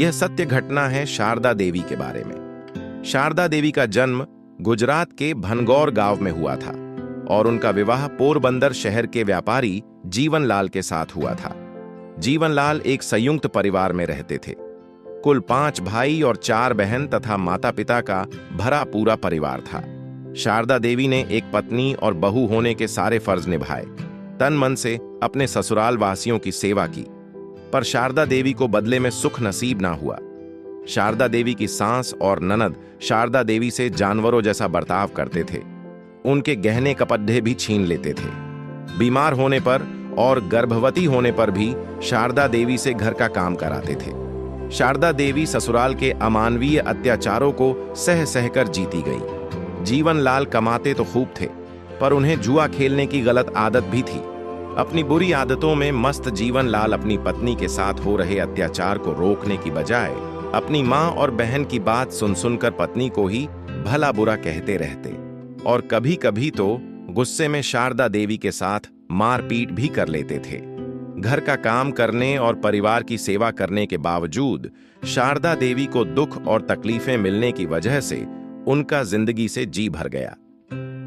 यह सत्य घटना है शारदा देवी के बारे में। शारदा देवी का जन्म गुजरात के भनगौर गांव में हुआ था और उनका विवाह पोरबंदर शहर के व्यापारी जीवनलाल के साथ हुआ था। जीवनलाल एक संयुक्त परिवार में रहते थे। कुल 5 भाई और 4 बहन तथा माता पिता का भरा पूरा परिवार था। शारदा देवी ने एक पत्नी और बहू होने के सारे फर्ज निभाए, तन मन से अपने ससुराल वासियों की सेवा की। पर शारदा देवी को बदले में सुख नसीब ना हुआ। शारदा देवी की सास और ननद शारदा देवी से जानवरों जैसा बर्ताव करते थे। उनके गहने कपड़े भी छीन लेते थे। बीमार होने पर और गर्भवती होने पर भी शारदा देवी से घर का काम कराते थे। शारदा देवी ससुराल के अमानवीय अत्याचारों को सह सहकर जीती गई। जीवनलाल कमाते तो खूब थे, पर उन्हें जुआ खेलने की गलत आदत भी थी। अपनी बुरी आदतों में मस्त जीवनलाल अपनी पत्नी के साथ हो रहे अत्याचार को रोकने की बजाय अपनी मां और बहन की बात सुन सुनकर पत्नी को ही भला बुरा कहते रहते और कभी कभी तो गुस्से में शारदा देवी के साथ मारपीट भी कर लेते थे। घर का काम करने और परिवार की सेवा करने के बावजूद शारदा देवी को दुख और तकलीफें मिलने की वजह से उनका जिंदगी से जी भर गया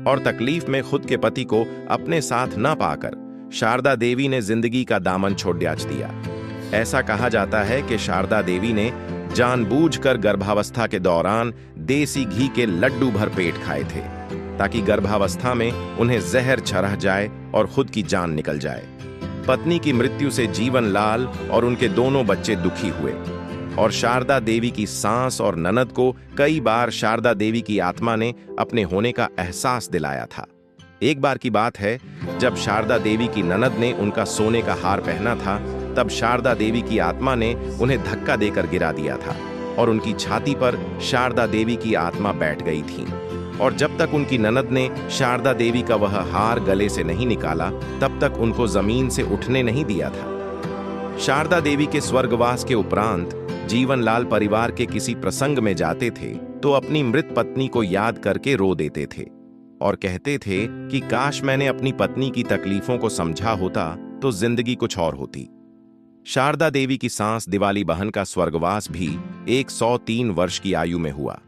और तकलीफ में खुद के पति को अपने साथ न पाकर शारदा देवी ने जिंदगी का दामन छोड़ दिया। ऐसा कहा जाता है कि शारदा देवी ने जानबूझकर गर्भावस्था के दौरान देसी घी के लड्डू भर पेट खाए थे ताकि गर्भावस्था में उन्हें जहर चढ़ जाए और खुद की जान निकल जाए। पत्नी की मृत्यु से जीवनलाल और उनके दोनों बच्चे दुखी हुए और शारदा देवी की सास और ननद को कई बार शारदा देवी की आत्मा ने अपने होने का एहसास दिलाया था। एक बार की बात है, जब शारदा देवी की ननद ने उनका सोने का हार पहना था, तब शारदा देवी की आत्मा ने उन्हें धक्का देकर गिरा दिया था और उनकी छाती पर शारदा देवी की आत्मा बैठ गई थी। और जब तक उनकी ननद ने शारदा देवी का वह हार गले से नहीं निकाला, तब तक उनको जमीन से उठने नहीं दिया था। शारदा देवी के स्वर्गवास के उपरांत जीवनलाल परिवार के किसी प्रसंग में जाते थे तो अपनी मृत पत्नी को याद करके रो देते थे और कहते थे कि काश मैंने अपनी पत्नी की तकलीफों को समझा होता तो जिंदगी कुछ और होती। शारदा देवी की सास दिवाली बहन का स्वर्गवास भी 103 वर्ष की आयु में हुआ।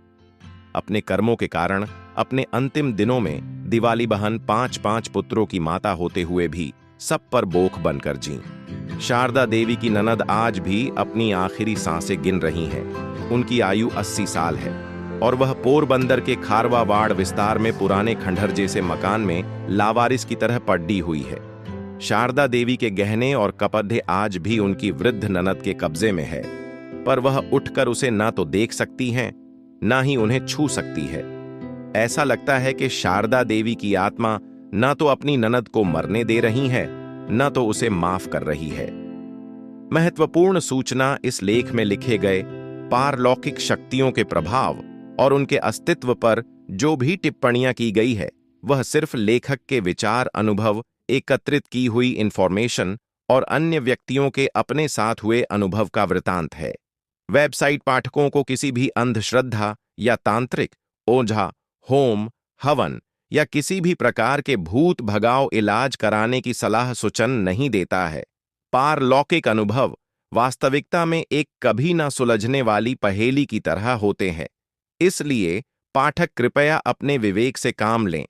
अपने कर्मों के कारण अपने अंतिम दिनों में दिवाली बहन 5-5 पुत्रों की माता होते हुए भी सब पर बोख बनकर जी। शारदा देवी की ननद आज भी अपनी आखिरी सांसें गिन रही हैं। उनकी आयु 80 साल है और वह पोरबंदर के खारवावाड़ विस्तार में पुराने खंडहर जैसे मकान में लावारिस की तरह पड्डी हुई है। शारदा देवी के गहने और कपड़े आज भी उनकी वृद्ध ननद के कब्जे में है, पर वह उठकर उसे ना तो देख सकती हैं, ना ही उन्हें छू सकती है। ऐसा लगता है कि शारदा देवी की आत्मा ना तो अपनी ननद को मरने दे रही है, ना तो उसे माफ कर रही है। महत्वपूर्ण सूचना इस लेख में लिखे गए पारलौकिक शक्तियों के प्रभाव और उनके अस्तित्व पर जो भी टिप्पणियां की गई है, वह सिर्फ लेखक के विचार, अनुभव, एकत्रित की हुई इंफॉर्मेशन और अन्य व्यक्तियों के अपने साथ हुए अनुभव का वृतांत है। वेबसाइट पाठकों को किसी भी अंधश्रद्धा या तांत्रिक, ओझा, होम, हवन या किसी भी प्रकार के भूत भगाव इलाज कराने की सलाह सूचन नहीं देता है। पारलौकिक अनुभव वास्तविकता में एक कभी ना सुलझने वाली पहेली की तरह होते हैं। इसलिए पाठक कृपया अपने विवेक से काम लें